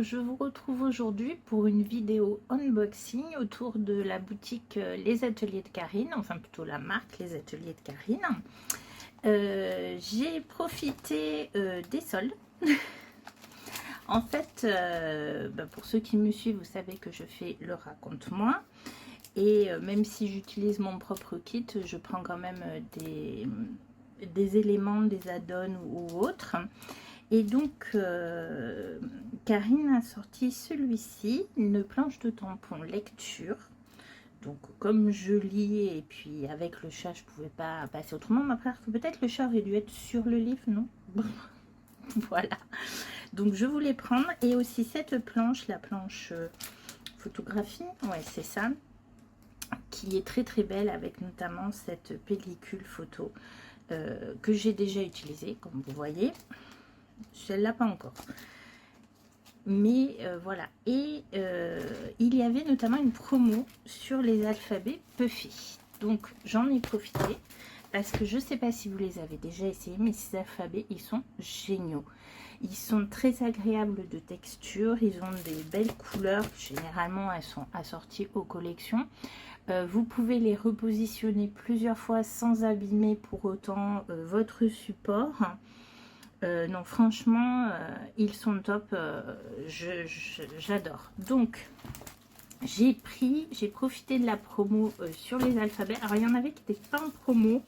je vous retrouve aujourd'hui pour une vidéo unboxing autour de la boutique Les Ateliers de Karine, enfin plutôt la marque Les Ateliers de Karine. J'ai profité des soldes. En fait, pour ceux qui me suivent, vous savez que je fais le raconte-moi. Et même si j'utilise mon propre kit, je prends quand même des éléments, des add-ons ou autres. Et donc, Karine a sorti celui-ci, une planche de tampon lecture. Donc, comme je lis, et puis avec le chat, je ne pouvais pas passer autrement. Mais après, peut-être le chat aurait dû être sur le livre, non? Voilà. Donc, je voulais prendre. Et aussi cette planche, la planche photographie. Ouais, c'est ça. Qui est très très belle, avec notamment cette pellicule photo que j'ai déjà utilisée, comme vous voyez. Celle-là pas encore, mais voilà. Et il y avait notamment une promo sur les alphabets Puffy, donc j'en ai profité parce que je sais pas si vous les avez déjà essayés, mais ces alphabets ils sont géniaux, ils sont très agréables de texture, ils ont des belles couleurs, généralement elles sont assorties aux collections. Vous pouvez les repositionner plusieurs fois sans abîmer pour autant votre support. Non, franchement, ils sont top, j'adore. Donc, j'ai profité de la promo sur les alphabets. Alors, il y en avait qui n'étaient pas en promo.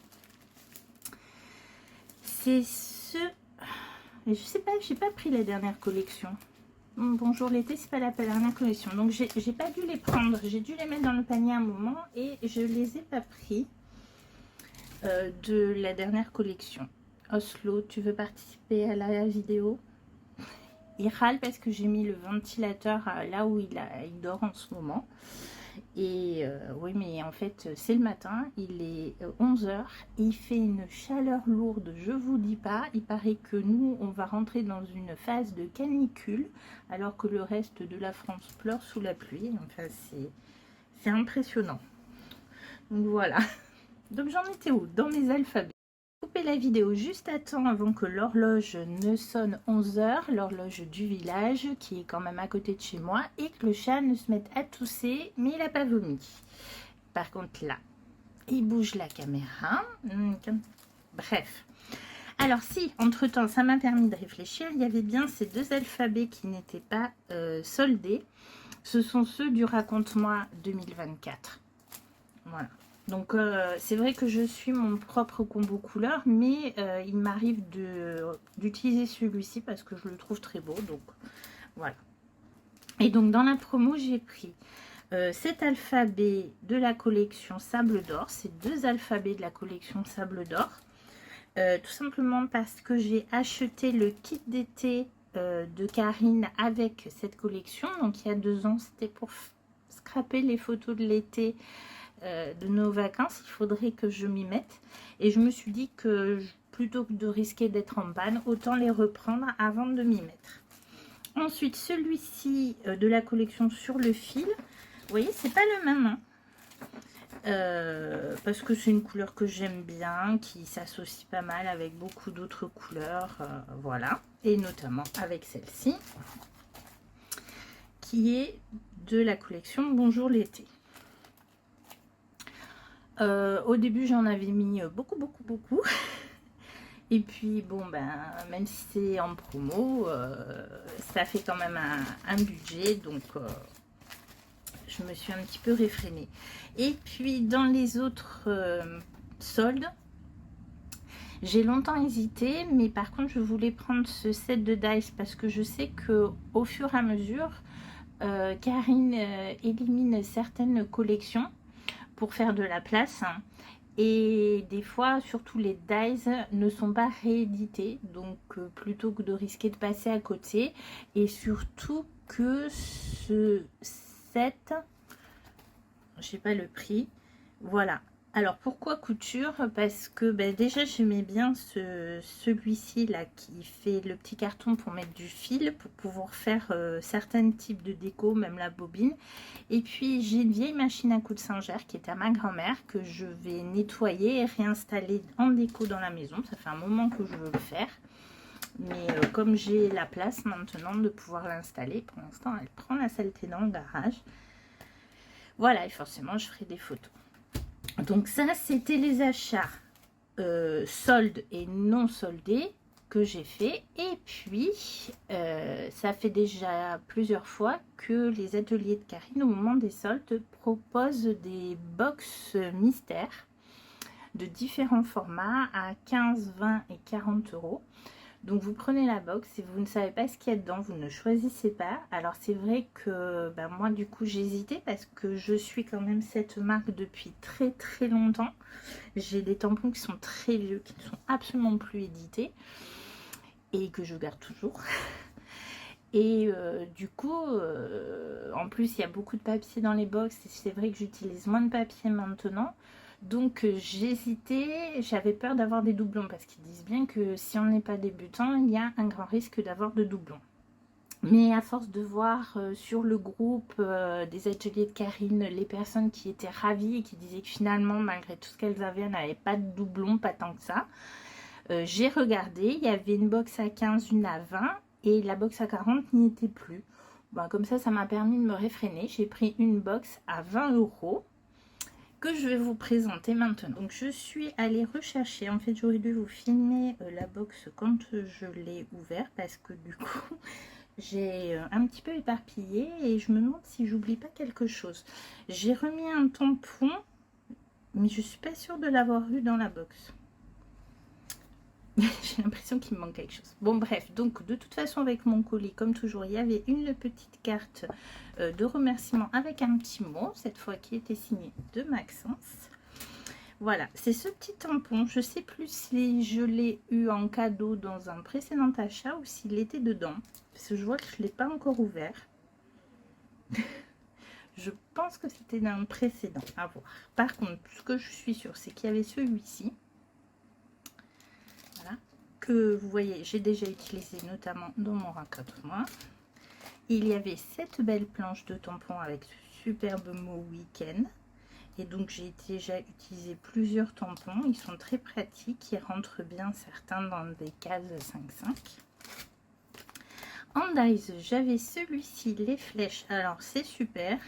C'est ce... Je sais pas, j'ai pas pris la dernière collection. Bonjour l'été, c'est pas la dernière collection. Donc, j'ai pas dû les prendre. J'ai dû les mettre dans le panier un moment et je les ai pas pris de la dernière collection. Oslo, tu veux participer à la vidéo? Il râle parce que j'ai mis le ventilateur là où il dort en ce moment. Et oui, mais en fait, c'est le matin, il est 11 h, il fait une chaleur lourde, je vous dis pas. Il paraît que nous, on va rentrer dans une phase de canicule, alors que le reste de la France pleure sous la pluie. Enfin, c'est impressionnant. Donc voilà. Donc j'en étais où? Dans mes alphabets. Couper la vidéo juste à temps avant que l'horloge ne sonne 11 h, l'horloge du village qui est quand même à côté de chez moi, et que le chat ne se mette à tousser, mais il n'a pas vomi. Par contre là, il bouge la caméra. Bref. Alors si, entre-temps, ça m'a permis de réfléchir, il y avait bien ces deux alphabets qui n'étaient pas soldés. Ce sont ceux du raconte-moi 2024. Voilà. Donc c'est vrai que je suis mon propre combo couleur, mais il m'arrive d'utiliser celui-ci parce que je le trouve très beau. Donc voilà. Et donc dans la promo, j'ai pris cet alphabet de la collection Sable d'Or. C'est deux alphabets de la collection Sable d'Or. Tout simplement parce que j'ai acheté le kit d'été de Karine avec cette collection. Donc il y a 2 ans, c'était pour scraper les photos de l'été. De nos vacances, il faudrait que je m'y mette, et je me suis dit que plutôt que de risquer d'être en panne, autant les reprendre avant de m'y mettre. Ensuite, celui-ci de la collection Sur le fil, vous voyez, c'est pas le même, hein. Parce que c'est une couleur que j'aime bien, qui s'associe pas mal avec beaucoup d'autres couleurs, voilà, et notamment avec celle-ci qui est de la collection Bonjour l'été. Au début j'en avais mis beaucoup et puis bon, ben même si c'est en promo, ça fait quand même un budget, donc je me suis un petit peu réfrénée. Et puis dans les autres soldes, j'ai longtemps hésité, mais par contre je voulais prendre ce set de dice parce que je sais que au fur et à mesure Karine élimine certaines collections pour faire de la place, et des fois surtout les dies ne sont pas réédités, donc plutôt que de risquer de passer à côté, et surtout que ce set, je sais pas le prix, voilà. Alors pourquoi couture? Parce que déjà j'aimais bien celui-ci là qui fait le petit carton pour mettre du fil pour pouvoir faire certains types de déco, même la bobine. Et puis j'ai une vieille machine à coudre Singer qui est à ma grand-mère, que je vais nettoyer et réinstaller en déco dans la maison. Ça fait un moment que je veux le faire. Mais comme j'ai la place maintenant de pouvoir l'installer, pour l'instant elle prend la saleté dans le garage. Voilà, et forcément je ferai des photos. Donc ça c'était les achats soldes et non soldés que j'ai fait. Et puis ça fait déjà plusieurs fois que les ateliers de Karine au moment des soldes proposent des box mystères de différents formats à 15, 20 et 40 euros. Donc vous prenez la box, si vous ne savez pas ce qu'il y a dedans, vous ne choisissez pas. Alors c'est vrai que moi du coup j'ai hésité parce que je suis quand même cette marque depuis très très longtemps. J'ai des tampons qui sont très vieux, qui ne sont absolument plus édités et que je garde toujours. Et du coup, en plus il y a beaucoup de papier dans les box et c'est vrai que j'utilise moins de papier maintenant. Donc j'hésitais, j'avais peur d'avoir des doublons parce qu'ils disent bien que si on n'est pas débutant, il y a un grand risque d'avoir de doublons. Mais à force de voir sur le groupe des ateliers de Karine, les personnes qui étaient ravies et qui disaient que finalement, malgré tout ce qu'elles avaient, elles n'avaient pas de doublons, pas tant que ça. J'ai regardé, il y avait une box à 15, une à 20 et la box à 40 n'y était plus. Bon, comme ça m'a permis de me réfréner. J'ai pris une box à 20 euros. Que je vais vous présenter maintenant. Donc je suis allée rechercher, en fait j'aurais dû vous filmer la box quand je l'ai ouverte parce que du coup j'ai un petit peu éparpillé et je me demande si j'oublie pas quelque chose. J'ai remis un tampon mais je suis pas sûre de l'avoir eu dans la box. J'ai l'impression qu'il me manque quelque chose. Bon bref, donc de toute façon avec mon colis, comme toujours, il y avait une petite carte de remerciement avec un petit mot, cette fois qui était signé de Maxence. Voilà, c'est ce petit tampon. Je sais plus si je l'ai eu en cadeau dans un précédent achat ou s'il était dedans. Parce que je vois que je ne l'ai pas encore ouvert. Je pense que c'était dans un précédent, à voir. Par contre, ce que je suis sûre, c'est qu'il y avait celui-ci. Que vous voyez, j'ai déjà utilisé notamment dans mon raccordement. Il y avait cette belle planche de tampons avec ce superbe mot week-end. Et donc j'ai déjà utilisé plusieurs tampons. Ils sont très pratiques, ils rentrent bien certains dans des cases 5-5. En Dice, j'avais celui-ci, les flèches. Alors c'est super,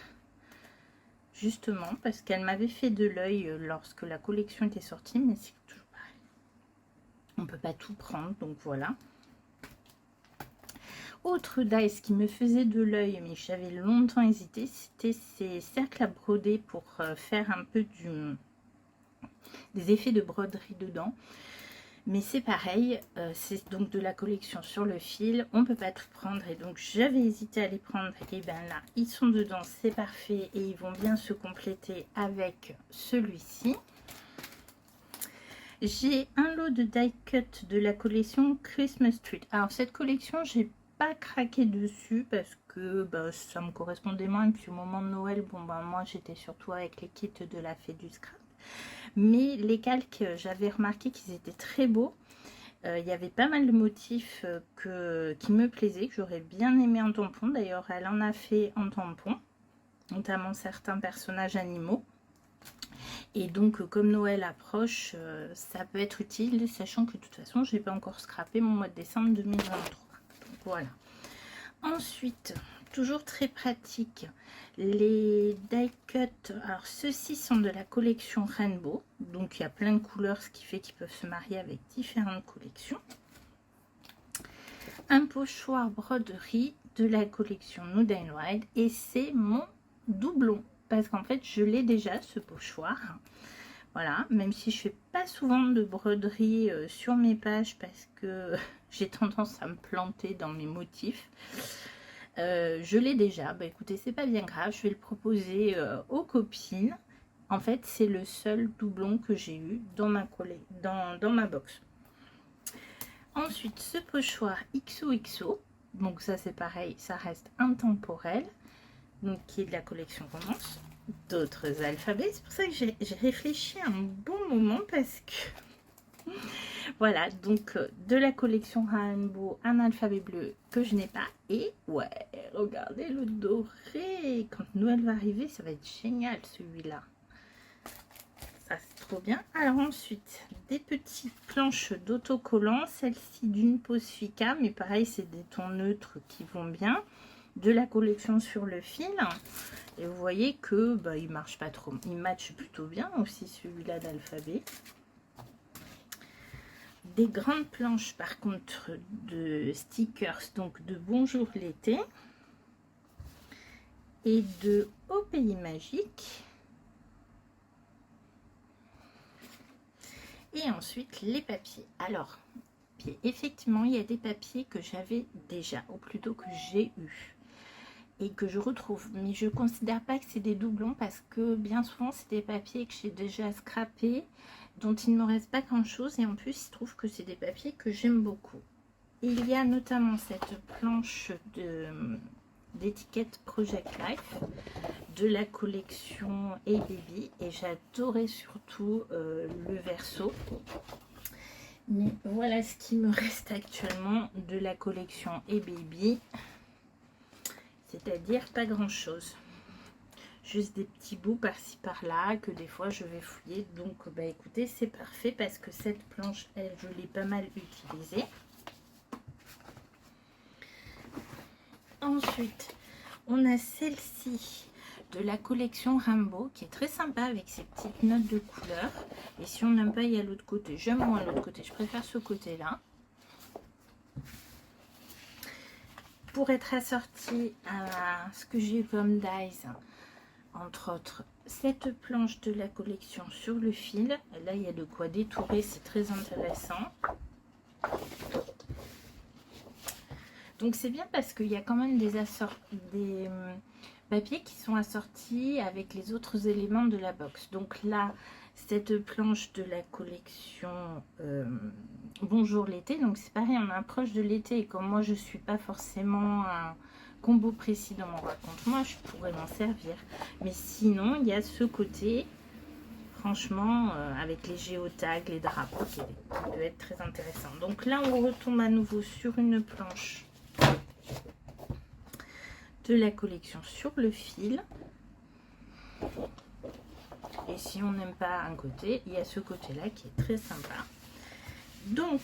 justement, parce qu'elle m'avait fait de l'œil lorsque la collection était sortie, mais c'est toujours pareil. On peut pas tout prendre, donc voilà. Autre dice qui me faisait de l'œil, mais j'avais longtemps hésité, c'était ces cercles à broder pour faire un peu des effets de broderie dedans. Mais c'est pareil, c'est donc de la collection sur le fil, on peut pas tout prendre et donc j'avais hésité à les prendre. Et bien là, ils sont dedans, c'est parfait et ils vont bien se compléter avec celui-ci. J'ai un lot de die cut de la collection Christmas Street. Alors cette collection, j'ai pas craqué dessus parce que ça me correspondait moins. Et puis au moment de Noël, bon moi j'étais surtout avec les kits de la fée du scrap. Mais les calques, j'avais remarqué qu'ils étaient très beaux. Il y avait pas mal de motifs qui me plaisaient, que j'aurais bien aimé en tampon. D'ailleurs, elle en a fait en tampon, notamment certains personnages animaux. Et donc, comme Noël approche, ça peut être utile, sachant que de toute façon, je n'ai pas encore scrappé mon mois de décembre 2023. Donc, voilà. Ensuite, toujours très pratique, les die cut. Alors, ceux-ci sont de la collection Rainbow. Donc, il y a plein de couleurs, ce qui fait qu'ils peuvent se marier avec différentes collections. Un pochoir broderie de la collection Nude and Wild. Et c'est mon doublon. Parce qu'en fait, je l'ai déjà, ce pochoir. Voilà, même si je fais pas souvent de broderie sur mes pages parce que j'ai tendance à me planter dans mes motifs. Je l'ai déjà. Bah écoutez, c'est pas bien grave, je vais le proposer aux copines. En fait, c'est le seul doublon que j'ai eu dans ma box. Ensuite, ce pochoir XOXO. Donc ça, c'est pareil, ça reste intemporel. Donc qui est de la collection Romance, d'autres alphabets. C'est pour ça que j'ai réfléchi un bon moment parce que voilà, donc de la collection Rainbow, un alphabet bleu que je n'ai pas. Et ouais, regardez le doré. Quand Noël va arriver, ça va être génial celui-là. Ça, c'est trop bien. Alors ensuite, des petites planches d'autocollants, celle-ci d'une pose Fika, mais pareil, c'est des tons neutres qui vont bien, de la collection Sur le fil. Et vous voyez que bah, il marche pas trop, il match plutôt bien aussi celui-là d'Alphabet. Des grandes planches par contre de stickers, donc de Bonjour l'été et de Au Pays Magique. Et ensuite les papiers. Alors, effectivement, il y a des papiers que j'avais déjà, ou plutôt que j'ai eu et que je retrouve, mais je considère pas que c'est des doublons parce que bien souvent c'est des papiers que j'ai déjà scrappés, dont il ne me reste pas grand chose, et en plus il se trouve que c'est des papiers que j'aime beaucoup. Il y a notamment cette planche d'étiquette Project Life de la collection Hey Baby, et j'adorais surtout le verso. Mais voilà ce qui me reste actuellement de la collection Hey Baby, c'est-à-dire pas grand chose, juste des petits bouts par-ci par-là que des fois je vais fouiller. Donc bah écoutez, c'est parfait parce que cette planche, elle, je l'ai pas mal utilisée. Ensuite, on a celle-ci de la collection Rainbow qui est très sympa avec ses petites notes de couleur. Et si on n'aime pas, il y a l'autre côté. J'aime moins l'autre côté, je préfère ce côté-là. Pour être assorti à ce que j'ai comme dies, entre autres, cette planche de la collection Sur le fil. Là, il y a de quoi détourer, c'est très intéressant. Donc c'est bien parce qu'il y a quand même des papiers qui sont assortis avec les autres éléments de la box. Donc là, cette planche de la collection Bonjour l'été, donc c'est pareil, on approche de l'été, et comme moi je suis pas forcément un combo précis dans mon raconte-moi, je pourrais m'en servir. Mais sinon, il y a ce côté, franchement, avec les géotags, les drapeaux, qui peut être très intéressant. Donc là, on retombe à nouveau sur une planche de la collection Sur le fil. Et si on n'aime pas un côté, il y a ce côté-là qui est très sympa. Donc,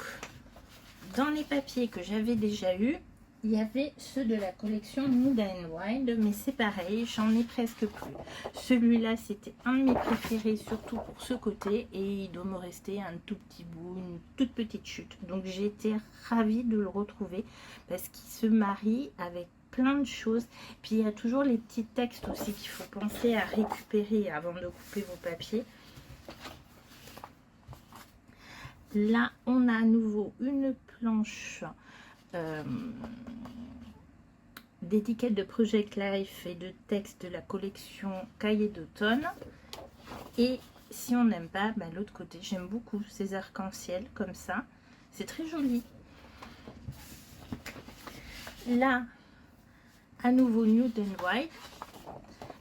dans les papiers que j'avais déjà eu, il y avait ceux de la collection Nude and Wild, mais c'est pareil, j'en ai presque plus. Celui-là, c'était un de mes préférés, surtout pour ce côté, et il doit me rester un tout petit bout, une toute petite chute. Donc j'ai été ravie de le retrouver, parce qu'il se marie avec plein de choses. Puis il y a toujours les petits textes aussi qu'il faut penser à récupérer avant de couper vos papiers. Là, on a à nouveau une planche d'étiquettes de Project Life et de textes de la collection Cahiers d'automne. Et si on n'aime pas, bah, l'autre côté, j'aime beaucoup ces arcs-en-ciel comme ça. C'est très joli. Là, à nouveau Nude and White.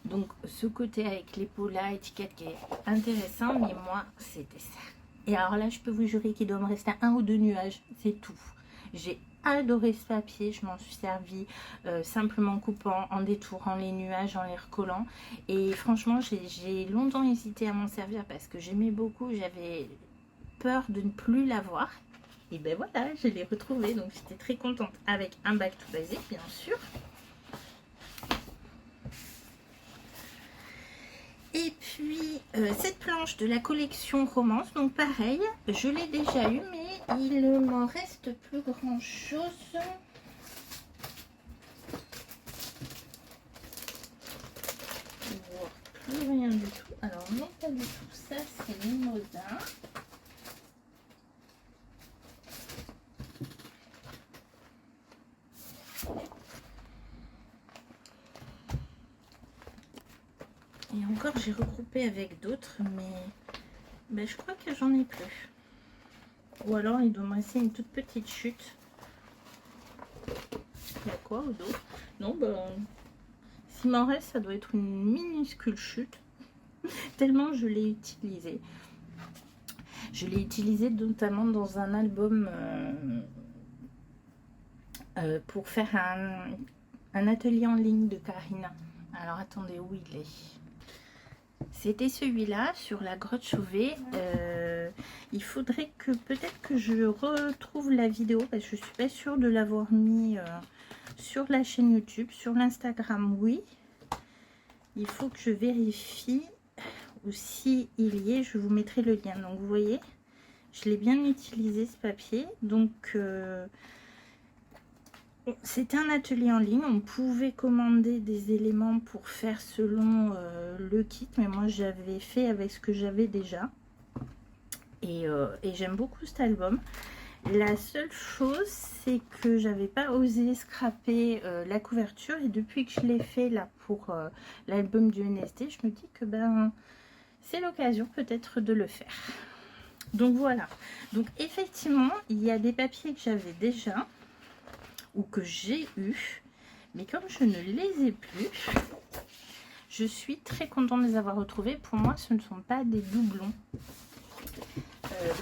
Donc ce côté avec l'épaule-là, étiquette qui est intéressant, mais moi, c'était ça. Et alors là, je peux vous jurer qu'il doit me rester un ou deux nuages, c'est tout. J'ai adoré ce papier, je m'en suis servi simplement en coupant, en détourant les nuages, en les recollant. Et franchement, j'ai longtemps hésité à m'en servir parce que j'aimais beaucoup, j'avais peur de ne plus l'avoir. Et ben voilà, je l'ai retrouvé, donc j'étais très contente avec un back to basic, bien sûr. Et puis, cette planche de la collection Romance, donc pareil, je l'ai déjà eu, mais il ne m'en reste plus grand chose. Plus rien du tout. Alors, non, pas du tout. Ça, c'est Mimosa. Et encore, j'ai regroupé avec d'autres, mais ben, je crois que j'en ai plus. Ou alors, il doit me rester une toute petite chute. Il y a quoi au dos? Non, ben, s'il m'en reste, ça doit être une minuscule chute. Tellement je l'ai utilisé. Je l'ai utilisé notamment dans un album pour faire un atelier en ligne de Karina. Alors, attendez, où il est? C'était celui-là sur la grotte Chauvet. Il faudrait que peut-être que je retrouve la vidéo parce que je suis pas sûre de l'avoir mis sur la chaîne YouTube. Sur l'Instagram, oui. Il faut que je vérifie. Ou si il y est, je vous mettrai le lien. Donc vous voyez, je l'ai bien utilisé ce papier. Donc c'était un atelier en ligne. On pouvait commander des éléments pour faire selon le kit. Mais moi j'avais fait avec ce que j'avais déjà. Et j'aime beaucoup cet album. La seule chose, c'est que j'avais pas osé scraper la couverture. Et depuis que je l'ai fait là pour l'album du NST, je me dis que ben c'est l'occasion peut-être de le faire. Donc voilà. Donc effectivement, il y a des papiers que j'avais déjà ou que j'ai eu, mais comme je ne les ai plus, je suis très contente de les avoir retrouvés. Pour moi, ce ne sont pas des doublons.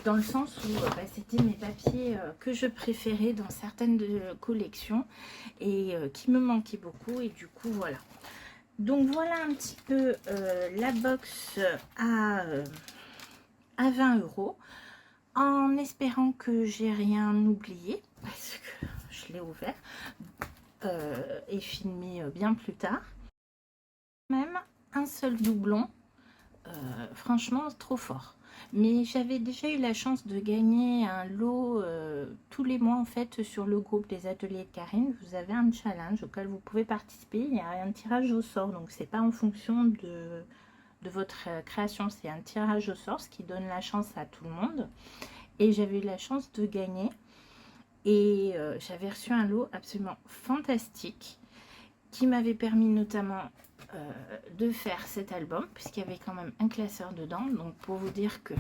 Dans le sens où c'était mes papiers que je préférais dans certaines collections et qui me manquaient beaucoup. Et du coup, voilà. Donc voilà un petit peu la box à 20 €, en espérant que j'ai rien oublié parce que je l'ai ouvert et filmé bien plus tard. Même un seul doublon, franchement trop fort. Mais j'avais déjà eu la chance de gagner un lot tous les mois en fait sur le groupe des ateliers de Karine. Vous avez un challenge auquel vous pouvez participer. Il y a un tirage au sort, donc c'est pas en fonction de votre création, c'est un tirage au sort, ce qui donne la chance à tout le monde. Et j'avais eu la chance de gagner et j'avais reçu un lot absolument fantastique qui m'avait permis notamment de faire cet album puisqu'il y avait quand même un classeur dedans. Donc pour vous dire que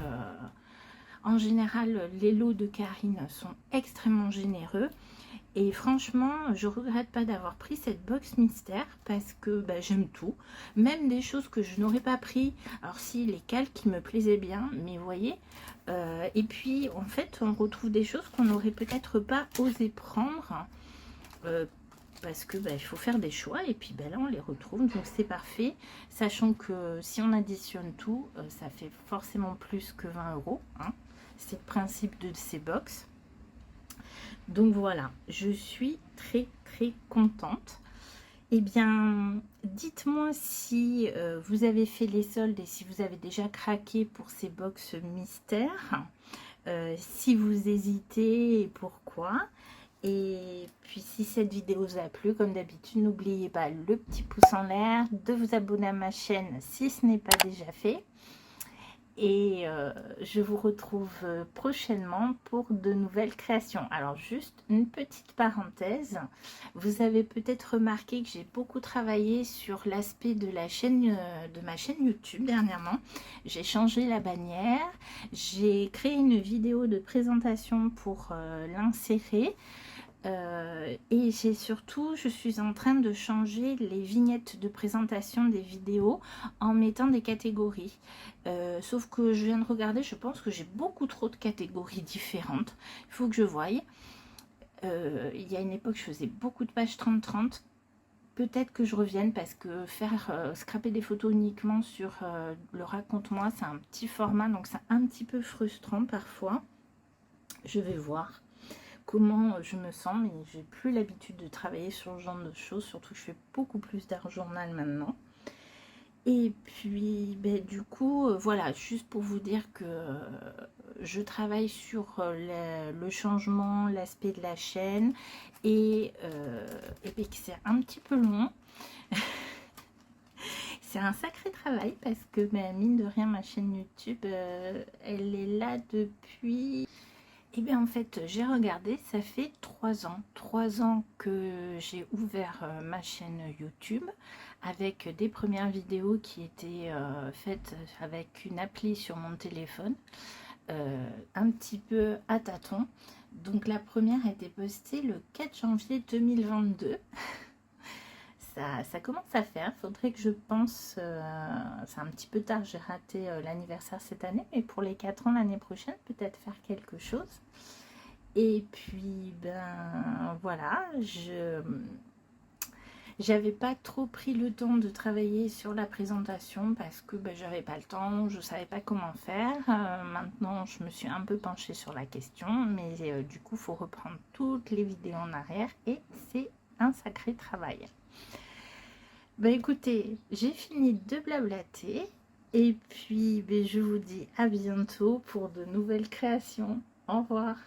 en général les lots de Karine sont extrêmement généreux. Et franchement, je regrette pas d'avoir pris cette box mystère parce que bah, j'aime tout. Même des choses que je n'aurais pas pris. Alors si, les calques qui me plaisaient bien, mais vous voyez. Et puis, en fait, on retrouve des choses qu'on n'aurait peut-être pas osé prendre. Parce que bah, il faut faire des choix. Et puis bah, là, on les retrouve. Donc c'est parfait. Sachant que si on additionne tout, ça fait forcément plus que 20 €. Hein. C'est le principe de ces box. Donc voilà, je suis très contente. Eh bien, dites-moi si vous avez fait les soldes et si vous avez déjà craqué pour ces box mystères. Si vous hésitez et pourquoi. Et puis si cette vidéo vous a plu, comme d'habitude, n'oubliez pas le petit pouce en l'air, de vous abonner à ma chaîne si ce n'est pas déjà fait. Et je vous retrouve prochainement pour de nouvelles créations. Alors juste une petite parenthèse, vous avez peut-être remarqué que j'ai beaucoup travaillé sur l'aspect de la chaîne, de ma chaîne YouTube dernièrement. J'ai changé la bannière, j'ai créé une vidéo de présentation pour l'insérer. Et j'ai surtout, je suis en train de changer les vignettes de présentation des vidéos en mettant des catégories. Sauf que je viens de regarder, je pense que j'ai beaucoup trop de catégories différentes. Il faut que je voie. Il y a une époque, je faisais beaucoup de pages 30-30. Peut-être que je revienne parce que faire scraper des photos uniquement sur le raconte-moi, c'est un petit format, donc c'est un petit peu frustrant parfois. Je vais voir comment je me sens, mais j'ai plus l'habitude de travailler sur ce genre de choses, surtout que je fais beaucoup plus d'art journal maintenant. Et puis ben, du coup voilà, juste pour vous dire que je travaille sur le changement, l'aspect de la chaîne et puis que c'est un petit peu long. C'est un sacré travail parce que ben, mine de rien, ma chaîne YouTube elle est là depuis... Eh bien en fait, j'ai regardé, ça fait 3 ans. 3 ans que j'ai ouvert ma chaîne YouTube avec des premières vidéos qui étaient faites avec une appli sur mon téléphone, un petit peu à tâtons. Donc la première a été postée le 4 janvier 2022. Ça commence à faire, faudrait que je pense, c'est un petit peu tard, j'ai raté l'anniversaire cette année, mais pour les 4 ans l'année prochaine, peut-être faire quelque chose. Et puis, ben voilà, J'avais pas trop pris le temps de travailler sur la présentation parce que j'avais pas le temps, je savais pas comment faire. Maintenant, je me suis un peu penchée sur la question, mais du coup, il faut reprendre toutes les vidéos en arrière et c'est un sacré travail. Écoutez, j'ai fini de blablater et puis je vous dis à bientôt pour de nouvelles créations. Au revoir.